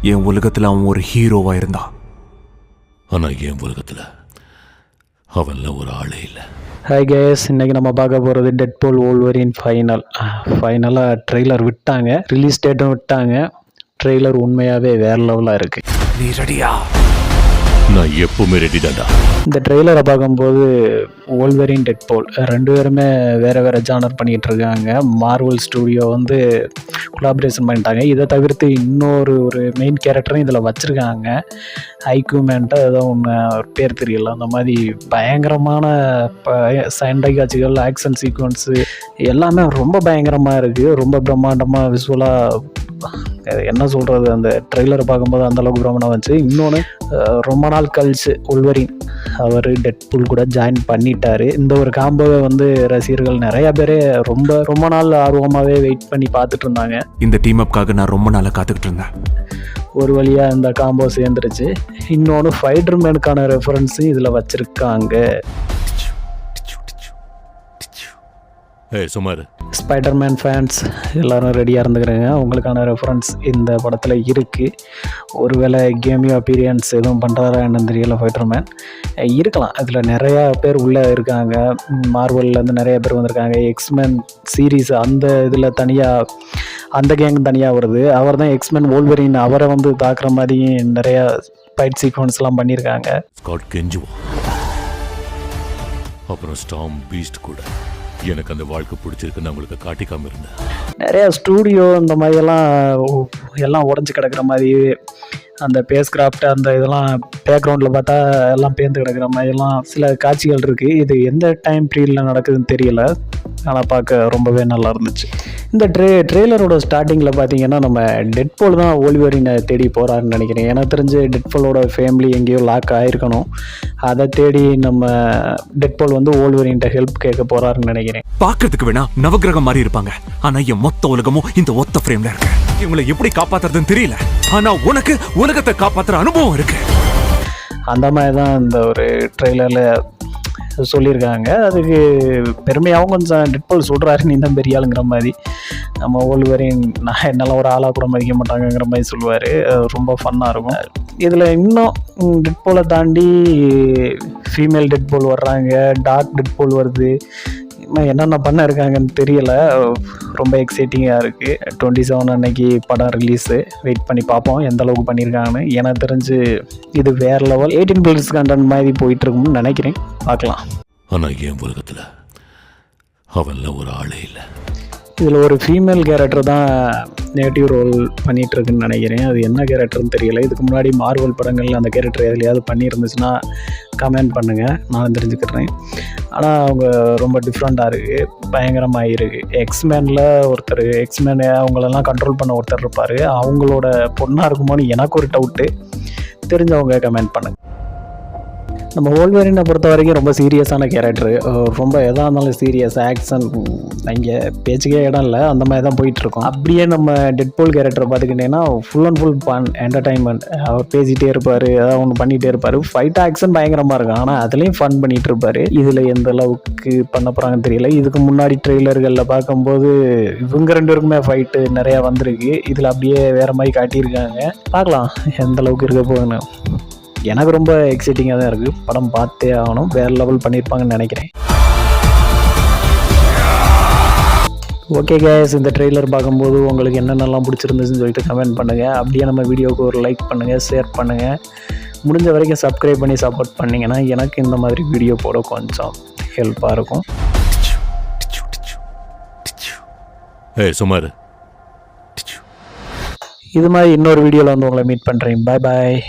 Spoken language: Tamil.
என் உலகத்தில் அவன் ஒரு ஹீரோவா இருந்தான். ஆனால் என் உலகத்தில் அவன்லாம் ஒரு ஆளே இல்லை. ஹாய் கேஸ், இன்றைக்கி நம்ம பார்க்க போகிறது டெட்பூல் வோல்வரின் ஃபைனலாக ட்ரெய்லர் விட்டாங்க, ரிலீஸ் டேட்டும் விட்டாங்க. ட்ரெய்லர் உண்மையாகவே வேறு லெவலாக இருக்குது. நீ ரெடியா? நான் எப்பவுமே ரெடி தான்டா. இந்த ட்ரெய்லரை பார்க்கும்போது வோல்வரின் டெட்பூல் ரெண்டு பேருமே வேறு வேறு ஜானர் பண்ணிகிட்டு இருக்காங்க. மார்வல் ஸ்டூடியோ வந்து கொலாபரேஷன் பண்ணிட்டாங்க. இதை தவிர்த்து இன்னொரு மெயின் கேரக்டரும் இதில் வச்சுருக்காங்க. ஐக்யூமேன்ட்டு ஏதோ ஒன்று பேர் தெரியல. அந்த மாதிரி பயங்கரமான சண்டை காட்சிகள், ஆக்ஷன் சீக்வன்ஸு எல்லாமே ரொம்ப பயங்கரமாக இருக்குது. ரொம்ப பிரம்மாண்டமாக விஷுவலாக என்ன சொல்கிறது, அந்த ட்ரெய்லரை பார்க்கும்போது அந்தளவுக்கு பிரம்மாண்டம் வச்சு. இன்னொன்று, ரொம்ப நாள் கழிச்சு வோல்வரின் அவர் டெட்பூல் கூட ஜாயின் பண்ணிட்டார். இந்த ஒரு காம்போவை வந்து ரசிகர்கள் நிறையா பேர் ரொம்ப நாள் ஆர்வமாகவே வெயிட் பண்ணி பார்த்துட்டு இருந்தாங்க. இந்த டீம் அப்காக நான் ரொம்ப நாளாக காத்துக்கிட்டு இருந்தேன். ஒரு வழியாக இந்த காம்போ சேர்ந்துருச்சு. இன்னொன்று, ஃபைட்டர் மேனுக்கான ரெஃபரன்ஸும் இதில் வச்சுருக்காங்க. சுமார் ஸ்பைடர்மேன் ஃபேன்ஸ் எல்லோரும் ரெடியாக இருந்துக்கிறேங்க. உங்களுக்கான ரெஃபரன்ஸ் இந்த படத்தில் இருக்குது. ஒருவேளை கேமியோ அப்பீரியன்ஸ் எதுவும் பண்ணுறாரா என்னன்னு தெரியல. ஃபைட்டர்மேன் இருக்கலாம். இதில் நிறையா பேர் உள்ளே இருக்காங்க. மார்வல்லேருந்து நிறைய பேர் வந்திருக்காங்க. எக்ஸ்மென் சீரீஸ் அந்த இதில் தனியாக, அந்த கேங் தனியாக வருது. அவர் தான் எக்ஸ்மென் வோல்வரின். அவரை வந்து தாக்குற மாதிரி நிறையா ஃபைட் சீக்வன்ஸ்லாம் பண்ணியிருக்காங்க. ஸ்காட் கெஞ்சுவா, அப்புறம் ஸ்டார்ம் பீஸ்ட் கூட. எனக்கு அந்த வாழ்க்கை பிடிச்சிருக்குன்னு அவங்களுக்கு காட்டிக்காம இருந்தேன். நிறையா ஸ்டூடியோ இந்த மாதிரியெல்லாம் எல்லாம் உடஞ்சி கிடக்கிற மாதிரி, அந்த பேஸ் கிராஃப்ட் அந்த இதெல்லாம் பேக்ரவுண்டில் பார்த்தா எல்லாம் பேர்ந்து கிடக்கிற மாதிரிலாம் சில காட்சிகள் இருக்குது. இது எந்த டைம் பீரியடில் நடக்குதுன்னு தெரியல, ஆனால் பார்க்க ரொம்பவே நல்லா இருந்துச்சு. இந்த ட்ரெய்லரோட ஸ்டார்டிங்கில் பார்த்தீங்கன்னா நம்ம டெட்பூல் தான் வோல்வரினை தேடி போகிறாருன்னு நினைக்கிறேன். எனக்கு தெரிஞ்சு டெட்பூலோட ஃபேமிலி எங்கேயோ லாக் ஆகிருக்கணும். அதை தேடி நம்ம டெட்பூல் வந்து வோல்வரின்ட்ட ஹெல்ப் கேட்க போகிறாருன்னு நினைக்கிறேன். பார்க்கறதுக்கு வேணா நவகிரகம் மாதிரி இருப்பாங்க, ஆனால் என் மொத்த உலகமும் இந்த ஒத்த ஃப்ரேம்ல இருக்கு. இவங்களை எப்படி காப்பாத்துறதுன்னு தெரியல, ஆனால் உனக்கு உலகத்தை காப்பாற்றுற அனுபவம் இருக்கு. அந்த மாதிரி தான் இந்த ஒரு ட்ரெய்லரில் சொல்லியிருக்காங்க. அதுக்கு பெருமையாகவும் கொஞ்சம் டெட்பூல் சொல்கிறாரு, நீ தான் பெரிய ஆளுங்கிற மாதிரி. நம்ம வோல்வரின் நான் என்னெல்லாம் ஒரு ஆளாக கூட மதிக்க மாட்டாங்கங்கிற மாதிரி சொல்லுவார். ரொம்ப ஃபன்னாக இருக்கும். இதில் இன்னும் டெட்பூலை தாண்டி ஃபீமேல் டெட்பூல் வர்றாங்க, டார்க் டெட்பூல் வருது. இன்னும் என்னென்ன பண்ண இருக்காங்கன்னு தெரியல. ரொம்ப எக்ஸைட்டிங்காக இருக்குது. 27 அன்னைக்கு படம் ரிலீஸு. வெயிட் பண்ணி பார்ப்போம் எந்த அளவுக்கு பண்ணியிருக்காங்கன்னு. எனக்கு தெரிஞ்சு இது வேறு லெவல் 18+ கண்டென்ட் மாதிரி போயிட்டுருக்கும்னு நினைக்கிறேன். பார்க்கலாம். ஆனால் என் உலகத்தில் அவன்லாம் ஒரு ஆளே இல்லை. இதில் ஒரு ஃபீமேல் கேரக்டர் தான் நேட்டிவ் ரோல் பண்ணிகிட்ருக்குன்னு நினைக்கிறேன். அது என்ன கேரக்டர்னு தெரியல. இதுக்கு முன்னாடி மார்வல் படங்களில் அந்த கேரக்டர் எதுலையாவது பண்ணியிருந்துச்சுன்னா கமெண்ட் பண்ணுங்கள், நான் தெரிஞ்சுக்கிறேன். ஆனால் அவங்க ரொம்ப டிஃப்ரெண்ட்டாக இருக்குது, பயங்கரமாக இருக்குது. எக்ஸ்மேனில் ஒருத்தர், எக்ஸ்மேன் அவங்களெல்லாம் கண்ட்ரோல் பண்ண ஒருத்தர் இருப்பார். அவங்களோட பொண்ணாக இருக்குமோன்னு எனக்கு ஒரு டவுட்டு. தெரிஞ்சவங்க கமெண்ட் பண்ணுங்கள். நம்ம வோல்வரினை பொறுத்த வரைக்கும் ரொம்ப சீரியஸான கேரக்டரு. ரொம்ப எதாக இருந்தாலும் சீரியஸ், ஆக்ஷன், இங்கே பேச்சுக்கே இடம் இல்லை, அந்த மாதிரி தான் போயிட்டுருக்கோம். அப்படியே நம்ம டெட்பூல் கேரக்டரை பார்த்துக்கிட்டிங்கன்னா full and full fun, entertainment. அவர் பேசிகிட்டே இருப்பார், ஏதாவது ஒன்று பண்ணிகிட்டே இருப்பார். ஃபைட் ஆக்ஷன் பயங்கரமாக இருக்கும், ஆனால் அதுலேயும் ஃபன் பண்ணிகிட்டு இருப்பார். இதில் எந்த அளவுக்கு பண்ண போகிறாங்கன்னு தெரியல. இதுக்கு முன்னாடி ட்ரெய்லர்களில் பார்க்கும்போது இவங்க ரெண்டு பேருக்குமே ஃபைட்டு நிறையா வந்திருக்கு. இதில் அப்படியே வேறு மாதிரி காட்டியிருக்காங்க. பார்க்கலாம் எந்த அளவுக்கு இருக்க போகுதுன்னு. எனக்கு ரொம்ப எக்ஸைட்டிங்காக தான் இருக்குது. படம் பார்த்தே ஆகணும். வேறு லெவல் பண்ணியிருப்பாங்கன்னு நினைக்கிறேன். ஓகே கேஸ், இந்த ட்ரெய்லர் பார்க்கும்போது உங்களுக்கு என்னென்னலாம் பிடிச்சிருந்துச்சுன்னு சொல்லிட்டு கமெண்ட் பண்ணுங்கள். அப்படியே நம்ம வீடியோவுக்கு ஒரு லைக் பண்ணுங்கள், ஷேர் பண்ணுங்கள். முடிஞ்ச வரைக்கும் சப்ஸ்கிரைப் பண்ணி சப்போர்ட் பண்ணிங்கன்னா எனக்கு இந்த மாதிரி வீடியோ போட கொஞ்சம் ஹெல்ப்பாக இருக்கும். சுமார் இது மாதிரி இன்னொரு வீடியோவில் வந்து உங்களை மீட் பண்ணுறேன். பாய் பாய்.